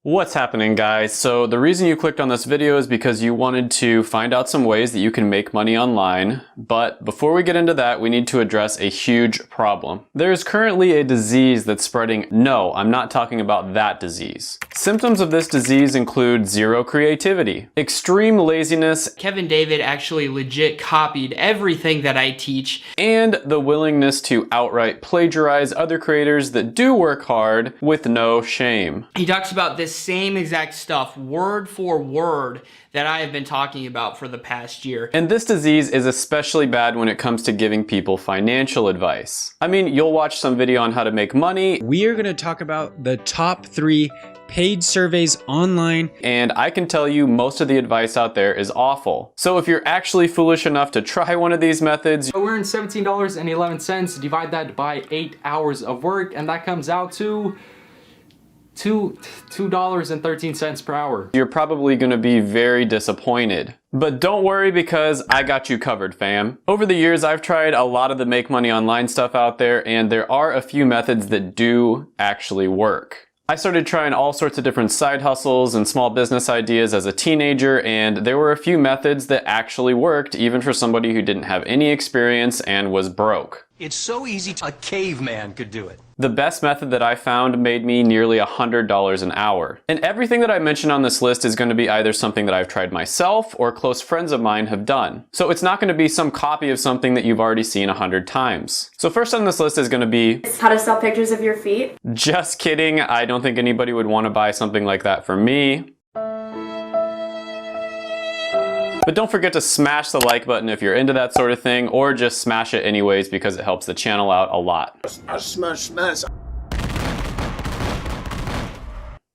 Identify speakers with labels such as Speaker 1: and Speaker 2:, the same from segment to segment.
Speaker 1: What's happening, guys? So the reason you clicked on this video is because you wanted to find out some ways that you can make money online. But before we get into that, we need to address a huge problem. There's currently a disease that's spreading. No, I'm not talking about that disease. Symptoms of this disease include zero creativity, extreme laziness,
Speaker 2: Kevin David actually legit copied everything that I teach,
Speaker 1: and the willingness to outright plagiarize other creators that do work hard with no shame.
Speaker 2: He talks about this same exact stuff, word for word, that I have been talking about for the past year.
Speaker 1: And this disease is especially bad when it comes to giving people financial advice. I mean, you'll watch some video on how to make money.
Speaker 3: We are going to talk about the top 3 paid surveys online.
Speaker 1: And I can tell you most of the advice out there is awful. So if you're actually foolish enough to try one of these methods,
Speaker 4: we're in $17.11, divide that by 8 hours of work, and that comes out to $2.13 per hour.
Speaker 1: You're probably going to be very disappointed. But don't worry, because I got you covered, fam. Over the years, I've tried a lot of the make money online stuff out there, and there are a few methods that do actually work. I started trying all sorts of different side hustles and small business ideas as a teenager, and there were a few methods that actually worked, even for somebody who didn't have any experience and was broke.
Speaker 5: It's so easy, a caveman could do it.
Speaker 1: The best method that I found made me nearly $100 an hour. And everything that I mentioned on this list is going to be either something that I've tried myself or close friends of mine have done. So it's not going to be some copy of something that you've already seen 100 times. So first on this list is going to be
Speaker 6: how to sell pictures of your feet.
Speaker 1: Just kidding. I don't think anybody would want to buy something like that from me. But don't forget to smash the like button if you're into that sort of thing, or just smash it anyways because it helps the channel out a lot.
Speaker 5: Smash.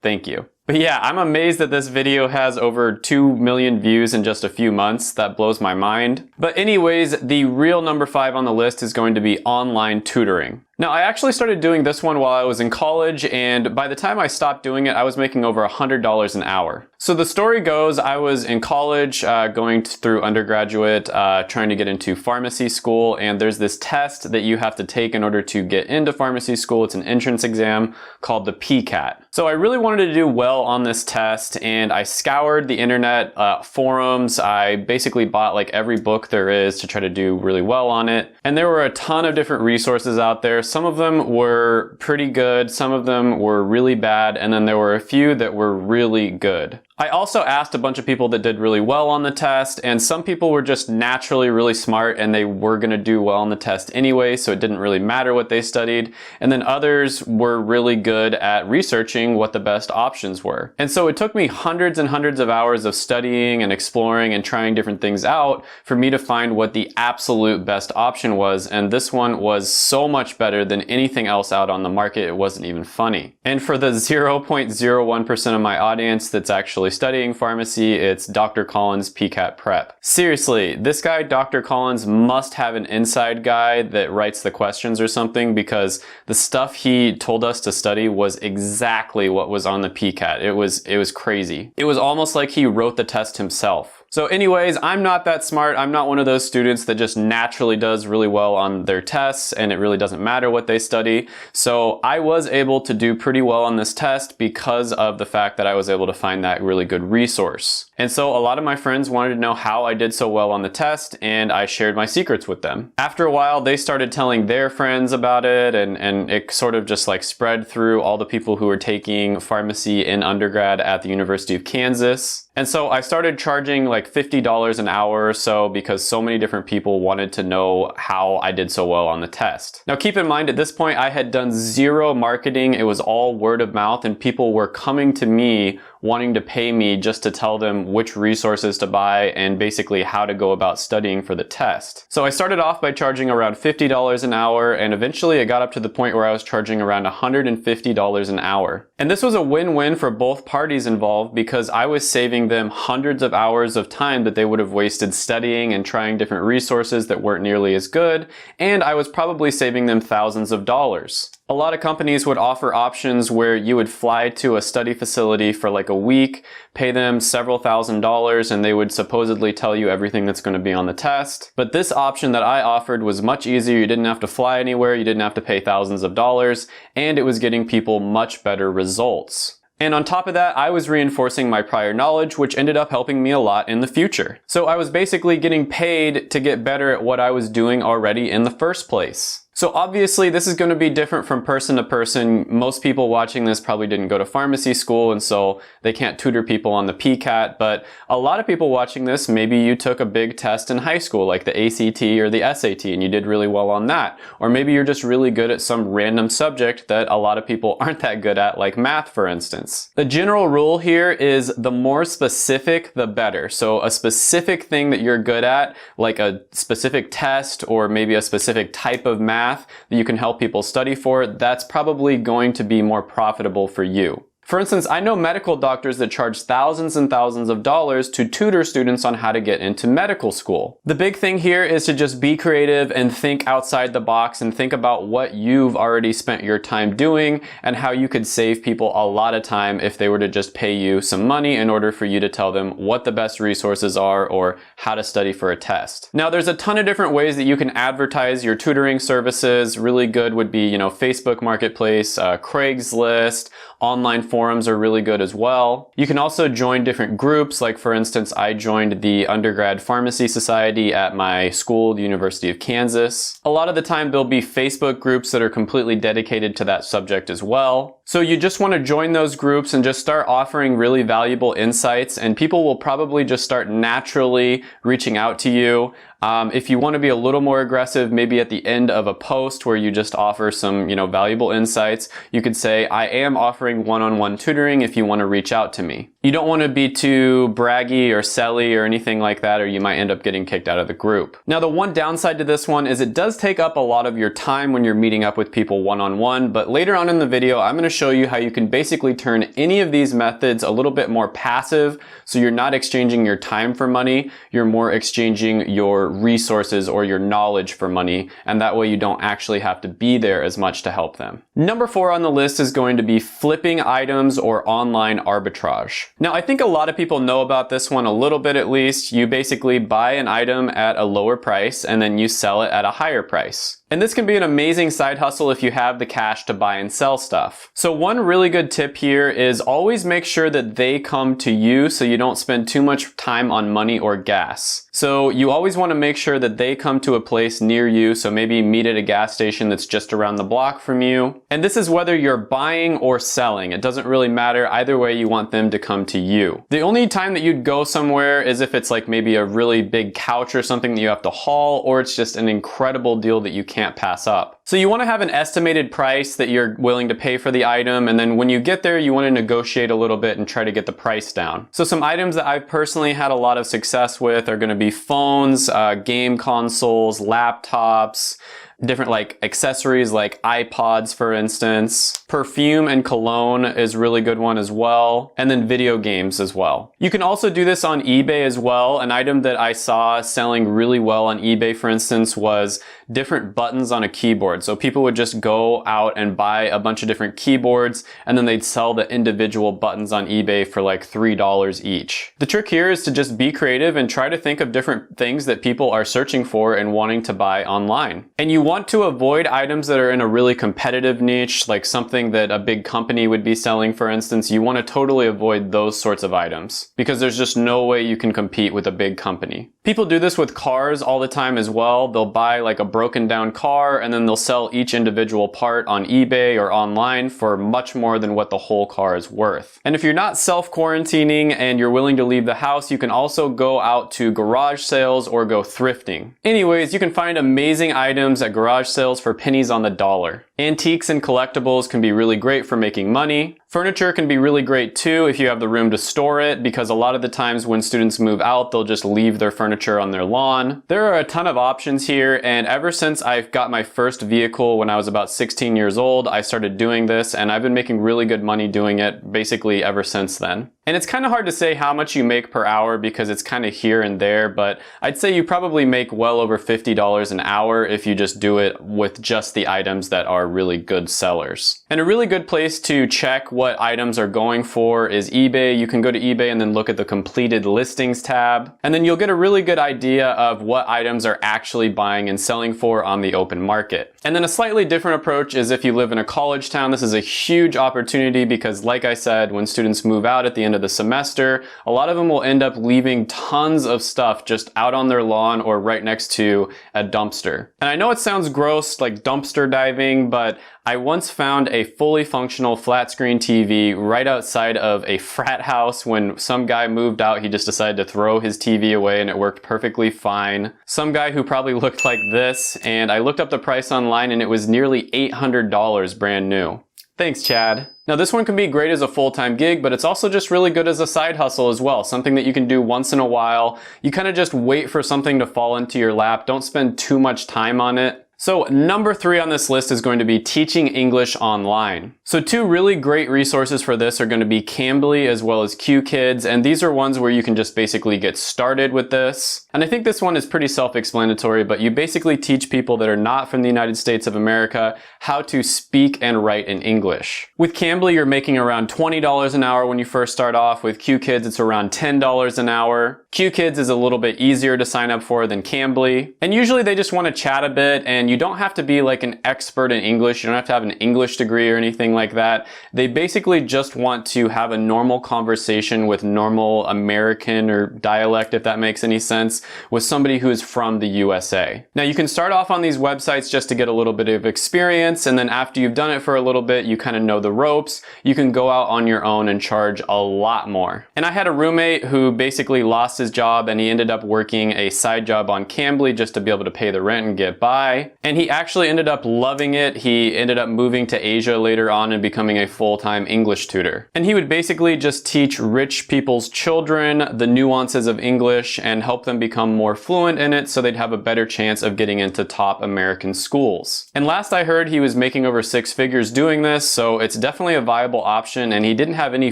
Speaker 1: Thank you. But yeah, I'm amazed that this video has over 2 million views in just a few months. That blows my mind. But anyways, the real number 5 on the list is going to be online tutoring. Now, I actually started doing this one while I was in college, and by the time I stopped doing it, I was making over $100 an hour. So the story goes, I was in college, going through undergraduate, trying to get into pharmacy school, and there's this test that you have to take in order to get into pharmacy school. It's an entrance exam called the PCAT. So I really wanted to do well on this test, and I scoured the internet forums. I basically bought like every book there is to try to do really well on it. And there were a ton of different resources out there. Some of them were pretty good, some of them were really bad, and then there were a few that were really good. I also asked a bunch of people that did really well on the test, and some people were just naturally really smart and they were going to do well on the test anyway, so it didn't really matter what they studied. And then others were really good at researching what the best options were. And so it took me hundreds and hundreds of hours of studying and exploring and trying different things out for me to find what the absolute best option was, and this one was so much better than anything else out on the market. It wasn't even funny. And for the 0.01% of my audience that's actually studying pharmacy, it's Dr. Collins PCAT Prep. Seriously, this guy, Dr. Collins, must have an inside guy that writes the questions or something, because the stuff he told us to study was exactly what was on the PCAT. It was crazy. It was almost like he wrote the test himself. So anyways, I'm not that smart. I'm not one of those students that just naturally does really well on their tests and it really doesn't matter what they study. So I was able to do pretty well on this test because of the fact that I was able to find that really good resource. And so a lot of my friends wanted to know how I did so well on the test, and I shared my secrets with them. After a while, they started telling their friends about it, and it sort of just like spread through all the people who were taking pharmacy in undergrad at the University of Kansas. And so I started charging like $50 an hour or so because so many different people wanted to know how I did so well on the test. Now keep in mind, at this point I had done zero marketing. It was all word of mouth, and people were coming to me wanting to pay me just to tell them which resources to buy and basically how to go about studying for the test. So I started off by charging around $50 an hour, and eventually it got up to the point where I was charging around $150 an hour. And this was a win-win for both parties involved, because I was saving them hundreds of hours of time that they would have wasted studying and trying different resources that weren't nearly as good, and I was probably saving them thousands of dollars. A lot of companies would offer options where you would fly to a study facility for like a week, pay them several $1,000s, and they would supposedly tell you everything that's going to be on the test. But this option that I offered was much easier. You didn't have to fly anywhere, you didn't have to pay thousands of dollars, and it was getting people much better results. And on top of that, I was reinforcing my prior knowledge, which ended up helping me a lot in the future. So I was basically getting paid to get better at what I was doing already in the first place. So obviously this is going to be different from person to person. Most people watching this probably didn't go to pharmacy school, and so they can't tutor people on the PCAT, but a lot of people watching this, maybe you took a big test in high school like the ACT or the SAT and you did really well on that. Or maybe you're just really good at some random subject that a lot of people aren't that good at, like math for instance. The general rule here is the more specific, the better. So a specific thing that you're good at, like a specific test or maybe a specific type of math that you can help people study for, that's probably going to be more profitable for you. For instance, I know medical doctors that charge thousands and thousands of dollars to tutor students on how to get into medical school. The big thing here is to just be creative and think outside the box and think about what you've already spent your time doing and how you could save people a lot of time if they were to just pay you some money in order for you to tell them what the best resources are or how to study for a test. Now, there's a ton of different ways that you can advertise your tutoring services. Really good would be, Facebook Marketplace, Craigslist, online forums are really good as well. You can also join different groups, like for instance, I joined the Undergrad Pharmacy Society at my school, the University of Kansas. A lot of the time there'll be Facebook groups that are completely dedicated to that subject as well. So you just want to join those groups and just start offering really valuable insights, and people will probably just start naturally reaching out to you. If you want to be a little more aggressive, maybe at the end of a post where you just offer some, valuable insights, you could say, I am offering one-on-one tutoring if you want to reach out to me. You don't want to be too braggy or selly or anything like that, or you might end up getting kicked out of the group. Now, the one downside to this one is it does take up a lot of your time when you're meeting up with people one-on-one, but later on in the video, I'm going to show you how you can basically turn any of these methods a little bit more passive, so you're not exchanging your time for money, you're more exchanging your resources or your knowledge for money, and that way you don't actually have to be there as much to help them. Number 4 on the list is going to be flipping items or online arbitrage. Now, I think a lot of people know about this one a little bit at least. You basically buy an item at a lower price and then you sell it at a higher price. And this can be an amazing side hustle if you have the cash to buy and sell stuff. So one really good tip here is always make sure that they come to you so you don't spend too much time on money or gas. So you always want to make sure that they come to a place near you, so maybe meet at a gas station that's just around the block from you. And this is whether you're buying or selling. It doesn't really matter. Either way, you want them to come to you. The only time that you'd go somewhere is if it's like maybe a really big couch or something that you have to haul, or it's just an incredible deal that you can't pass up. So you want to have an estimated price that you're willing to pay for the item, and then when you get there, you want to negotiate a little bit and try to get the price down. So some items that I've personally had a lot of success with are going to be phones, game consoles, laptops, different like accessories like iPods, for instance. Perfume and cologne is a really good one as well. And then video games as well. You can also do this on eBay as well. An item that I saw selling really well on eBay, for instance, was different buttons on a keyboard. So people would just go out and buy a bunch of different keyboards, and then they'd sell the individual buttons on eBay for like $3 each. The trick here is to just be creative and try to think of different things that people are searching for and wanting to buy online. And you want to avoid items that are in a really competitive niche, like something that a big company would be selling, for instance. You want to totally avoid those sorts of items because there's just no way you can compete with a big company. People do this with cars all the time as well. They'll buy like a broken down car and then they'll sell each individual part on eBay or online for much more than what the whole car is worth. And if you're not self-quarantining and you're willing to leave the house, you can also go out to garage sales or go thrifting. Anyways, you can find amazing items at garage sales for pennies on the dollar. Antiques and collectibles can be really great for making money. Furniture can be really great too if you have the room to store it, because a lot of the times when students move out, they'll just leave their furniture on their lawn. There are a ton of options here, and ever since I got my first vehicle when I was about 16 years old, I started doing this, and I've been making really good money doing it basically ever since then. And it's kind of hard to say how much you make per hour because it's kind of here and there, but I'd say you probably make well over $50 an hour if you just do it with just the items that are really good sellers. And a really good place to check what items are going for is eBay. You can go to eBay and then look at the completed listings tab, and then you'll get a really good idea of what items are actually buying and selling for on the open market. And then a slightly different approach is if you live in a college town. This is a huge opportunity because, like I said, when students move out at the end of the semester, a lot of them will end up leaving tons of stuff just out on their lawn or right next to a dumpster. And I know it sounds gross, like dumpster diving, but I once found a fully functional flat screen TV right outside of a frat house. When some guy moved out, he just decided to throw his TV away and it worked perfectly fine. Some guy who probably looked like this, and I looked up the price online and it was nearly $800 brand new. Thanks, Chad. Now this one can be great as a full-time gig, but it's also just really good as a side hustle as well. Something that you can do once in a while. You kind of just wait for something to fall into your lap. Don't spend too much time on it. So number 3 on this list is going to be teaching English online. So 2 really great resources for this are going to be Cambly as well as QKids, and these are ones where you can just basically get started with this. And I think this one is pretty self-explanatory, but you basically teach people that are not from the United States of America how to speak and write in English. With Cambly, you're making around $20 an hour when you first start off. With QKids, it's around $10 an hour. QKids is a little bit easier to sign up for than Cambly. And usually they just want to chat a bit, and you don't have to be like an expert in English. You don't have to have an English degree or anything like that. They basically just want to have a normal conversation with normal American or dialect, if that makes any sense, with somebody who is from the USA. Now you can start off on these websites just to get a little bit of experience, and then after you've done it for a little bit, you kind of know the ropes, you can go out on your own and charge a lot more. And I had a roommate who basically lost his job and he ended up working a side job on Cambly just to be able to pay the rent and get by. And he actually ended up loving it. He ended up moving to Asia later on and becoming a full-time English tutor. And he would basically just teach rich people's children the nuances of English and help them become more fluent in it so they'd have a better chance of getting into top American schools. And last I heard, he was making over 6 figures doing this, so it's definitely a viable option, and he didn't have any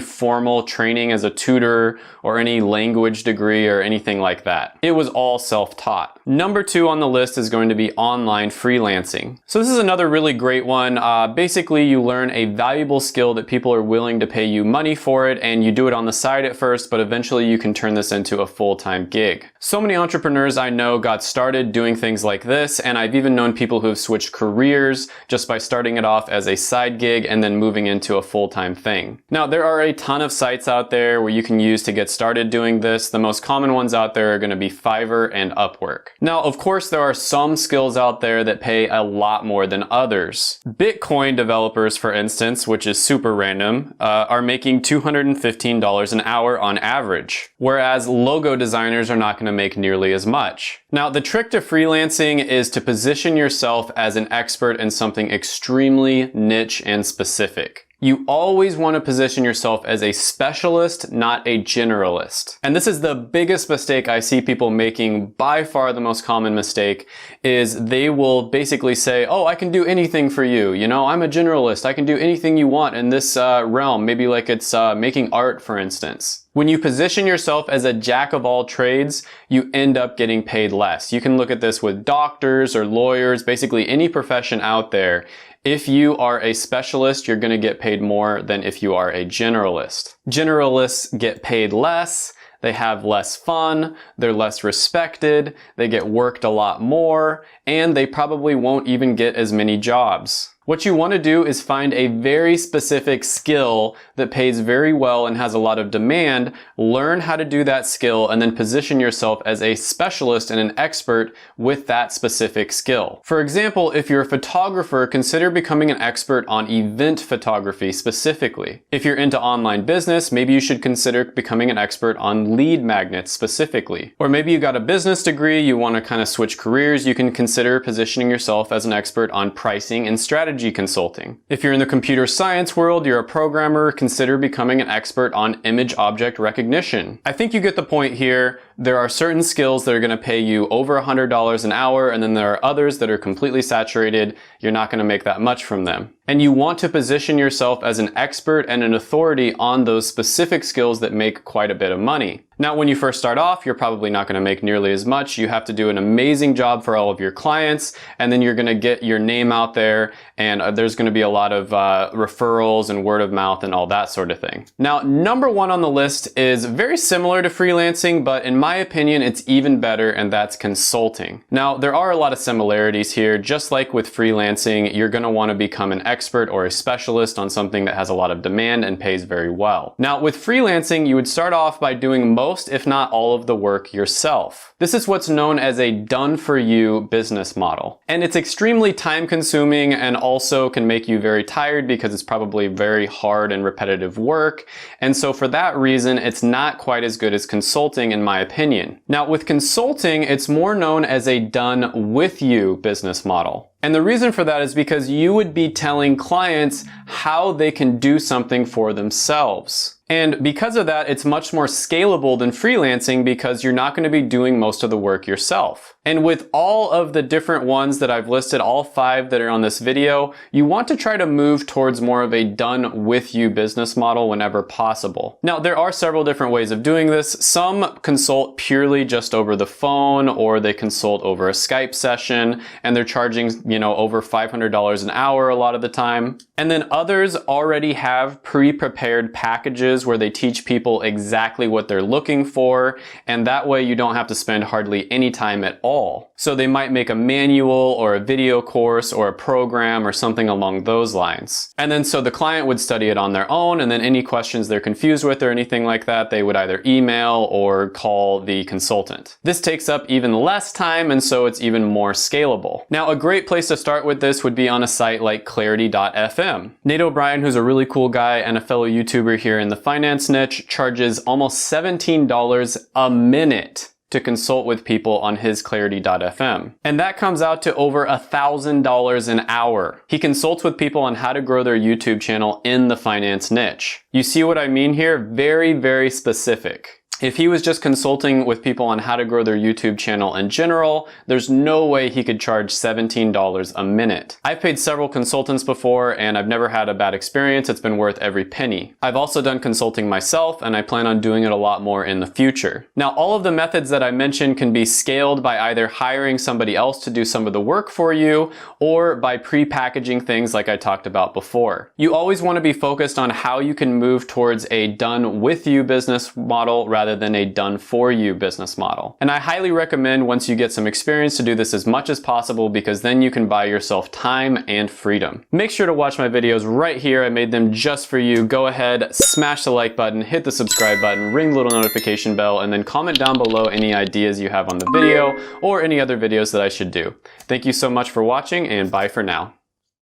Speaker 1: formal training as a tutor or any language degree or anything like that. It was all self-taught. Number 2 on the list is going to be online freelancing. So this is another really great one. Basically, you learn a valuable skill that people are willing to pay you money for it, and you do it on the side at first, but eventually you can turn this into a full-time gig. So many entrepreneurs I know got started doing things like this, and I've even known people who have switched careers just by starting it off as a side gig and then moving into a full-time thing. Now, there are a ton of sites out there where you can use to get started doing this. The most common ones out there are going to be Fiverr and Upwork. Now, of course, there are some skills out there that pay a lot more than others. Bitcoin developers, for instance, which is super random, are making $215 an hour on average, whereas logo designers are not going to make nearly as much. Now, the trick to freelancing is to position yourself as an expert in something extremely niche and specific. You always want to position yourself as a specialist, not a generalist. And this is the biggest mistake I see people making. By far the most common mistake is they will basically say, oh, I can do anything for you. You know, I'm a generalist. I can do anything you want in this realm. Maybe like it's making art, for instance. When you position yourself as a jack of all trades, you end up getting paid less. You can look at this with doctors or lawyers, basically any profession out there. If you are a specialist, you're going to get paid more than if you are a generalist. Generalists get paid less, they have less fun, they're less respected, they get worked a lot more, and they probably won't even get as many jobs. What you want to do is find a very specific skill that pays very well and has a lot of demand, learn how to do that skill, and then position yourself as a specialist and an expert with that specific skill. For example, if you're a photographer, consider becoming an expert on event photography specifically. If you're into online business, maybe you should consider becoming an expert on lead magnets specifically. Or maybe you got a business degree, you want to kind of switch careers, you can consider positioning yourself as an expert on pricing and strategy strategy consulting. If you're in the computer science world, you're a programmer, consider becoming an expert on image object recognition. I think you get the point here. There are certain skills that are going to pay you over $100 an hour, and then there are others that are completely saturated. You're not going to make that much from them. And you want to position yourself as an expert and an authority on those specific skills that make quite a bit of money. Now, when you first start off, you're probably not going to make nearly as much. You have to do an amazing job for all of your clients, and then you're going to get your name out there, and there's going to be a lot of referrals and word of mouth and all that sort of thing. Now, number one on the list is very similar to freelancing, but in my opinion, it's even better, and that's consulting. Now, there are a lot of similarities here. Just like with freelancing, you're going to want to become an expert or a specialist on something that has a lot of demand and pays very well. Now, with freelancing, you would start off by doing most, if not all, of the work yourself. This is what's known as a done-for-you business model. And it's extremely time-consuming and also can make you very tired because it's probably very hard and repetitive work. And so for that reason, it's not quite as good as consulting, in my opinion. Now, with consulting, it's more known as a done-with-you business model. And the reason for that is because you would be telling clients how they can do something for themselves. And because of that, it's much more scalable than freelancing because you're not going to be doing most of the work yourself. And with all of the different ones that I've listed, all 5 that are on this video, you want to try to move towards more of a done-with-you business model whenever possible. Now, there are several different ways of doing this. Some consult purely just over the phone, or they consult over a Skype session, and they're charging, over $500 an hour a lot of the time. And then others already have pre-prepared packages where they teach people exactly what they're looking for, and that way you don't have to spend hardly any time at all. So they might make a manual or a video course or a program or something along those lines. And then so the client would study it on their own, and then any questions they're confused with or anything like that, they would either email or call the consultant. This takes up even less time, and so it's even more scalable. Now, a great place to start with this would be on a site like Clarity.fm. Nate O'Brien, who's a really cool guy and a fellow YouTuber here in the finance niche, charges almost $17 a minute to consult with people on his Clarity.fm. And that comes out to over $1,000 an hour. He consults with people on how to grow their YouTube channel in the finance niche. You see what I mean here? Very, very specific. If he was just consulting with people on how to grow their YouTube channel in general, there's no way he could charge $17 a minute. I've paid several consultants before, and I've never had a bad experience. It's been worth every penny. I've also done consulting myself, and I plan on doing it a lot more in the future. Now, all of the methods that I mentioned can be scaled by either hiring somebody else to do some of the work for you, or by pre-packaging things like I talked about before. You always want to be focused on how you can move towards a done-with-you business model rather than a done-for-you business model. And I highly recommend, once you get some experience, to do this as much as possible, because then you can buy yourself time and freedom. Make sure to watch my videos right here. I made them just for you. Go ahead, smash the like button, hit the subscribe button, ring the little notification bell, and then comment down below any ideas you have on the video or any other videos that I should do. Thank you so much for watching, and bye for now.